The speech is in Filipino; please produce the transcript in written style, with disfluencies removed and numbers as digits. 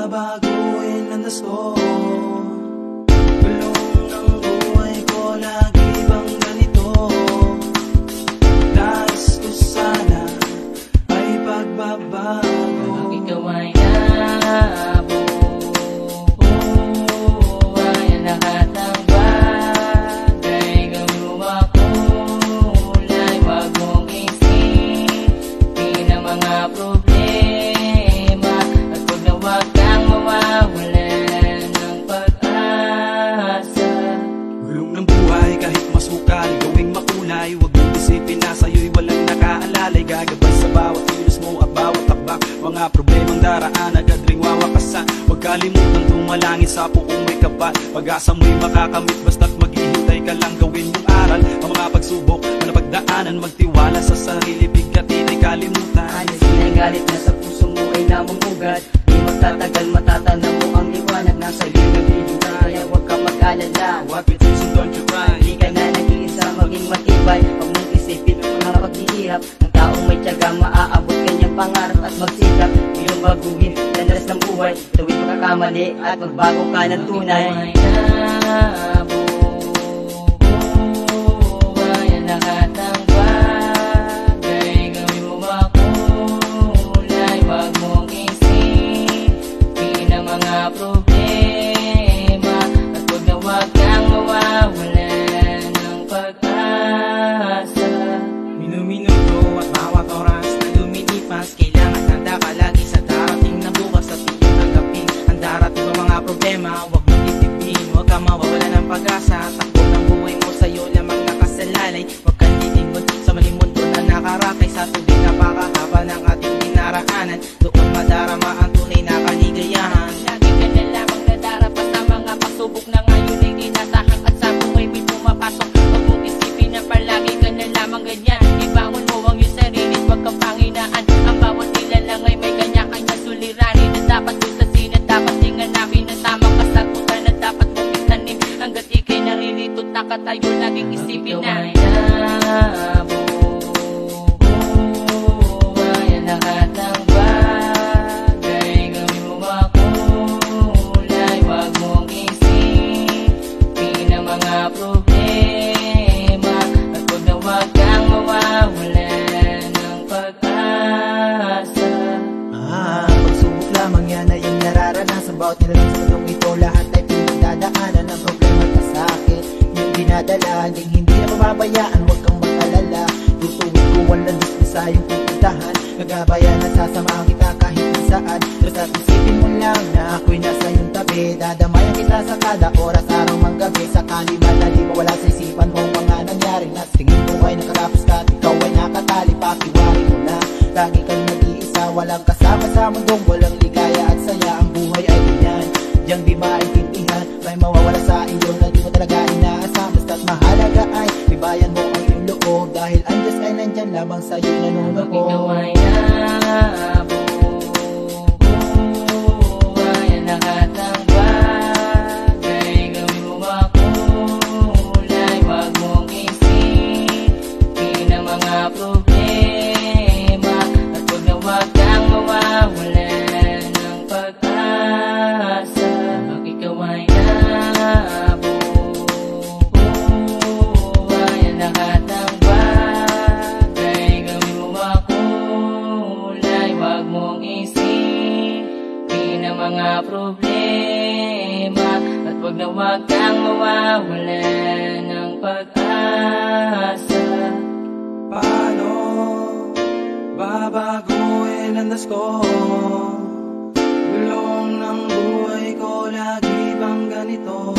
babaguhin ang dasko. Gulong ng buhay ko, lagi bang ganito? Nais ko sana ay pagbabago. Pag ikaw ay nabubuhay ang lahat ng bagay, gawin mo makulay. Huwag mong isipin ang mga problema, at huwag na huwag kang mawawalan ng pag-asa. Gulong ng buhay kahit masukal, gawing makulay. Huwag mong isipin na sa'yo'y walang nakaalalay. Gagabay sa bawat kilos mo at bawat takbak, mga problemang daraan agad ring wawakasan. Huwag kalimutan tumalangin sa puong may kapal. Pag-asa mo'y makakamit basta't maghihintay ka lang. Gawin mong aral ang mga pagsubok na napagdaanan. Magtiwala sa sarili, bigatin ay kalimutan. Alisin ang galit na sa puso mo ay lamang ugat. Di magtatagal, matatanam mo ang liwanag na sa'yo nagbibigay. Kaya huwag ka mag-alala, What with reason don't you cry? hindi ka na nag-iisa, maging matibay. Huwag mong isipin ang mga paghihirap. Ang taong may tiyaga, maaabot kanyang pangarap at magsikap. Iyong baguhin, landas ng buhay. Tuwid mo kakamali at magbago ka ng tunay. Nabubuhay ang lahat ng bagay, gawin mo makulay. Huwag mong isipin ang mga problema, at huwag na huwag kang mawawalan ng pag-asa. Minuminuto at bawat oras na lumilipas, kailangan handa ka lagi sa darating na bukas at iyong tanggapin ang darating ng mga problema. Huwag mong titipin, huwag kang mawawala ng pag-asa. Takbo ng buhay mo sa'yo lamang nakasalalay. Huwag kang lilingon sa maling mundo na nakarakay. Sa tubig napakahaba ng ating dinaraanan, doon madarama ang tunay na kaligayahan. Lagi ka na lamang nadarapa sa mga pagsubok na ngayon ay dinatahak, at sa buhay may pumapasok. Huwag mong isipin na palagi ka na lamang ganyan. Ibangon mo ang iyong sarili, huwag kang panginaan. Ang bawat nilalang ay may kanya-kanya suliranin na dapat gustasin at dapat tinganapin. Ang tamang kasagutan na dapat mong itanim. Hanggat ika'y naririto, nakatayo laging isipin na nabubuhay ang lahat ng bagay, gawin mo makulay. Huwag mong isipin ang mga problema, at huwag na huwag kang mawawalan ng pag-asa. Pagsubok lamang yan ay yung nararanasan. Bawat nilalang sa mundong ito, lahat ay pinagdadaanan. Ang problema at pasakit, yung dinadala, hindi na mababayaan. Huwag kang mag-alala, tutuwid ko walang dismis sa iyong pupuntahan. Nagabayan at sasamahan kita kahit saan. Basta't isipin mo lang na ako'y nasa iyong tabi. Dadamayan kita sa kada oras, araw mang gabi. Sakali man na di mawala sa isipan mo mga nangyari na sa tingin mo ay nakatapos ka at ikaw ay nakatali. Pakiwari mo na lagi kang nag-iisa, walang kasama sa mundong walang ligaya at saya. Ang buhay ay ganyan, diyang di maintindihan. May mawawala sa iyo na di mo talaga inaasam. Basta't mahalaga ay tibayan mo ang iyong loob, dahil ang Diyos ay nandyan lamang sa iyo Pag ikaw nanonood. ay nabubuhay ang lahat ng bagay, gawin mo makulay. Huwag mong isipin ang mga problema, at huwag na huwag kang mawawalan ng pag-asa. Pag ikaw ay nabubuhay ang lahat ng bagay, gawin mo makulay. Huwag mong isipin ang mga problema, at huwag na huwag kang mawawalan ng pag-asa. Paano babaguhin ang dasko? Gulong ng buhay ko, lagi bang ganito?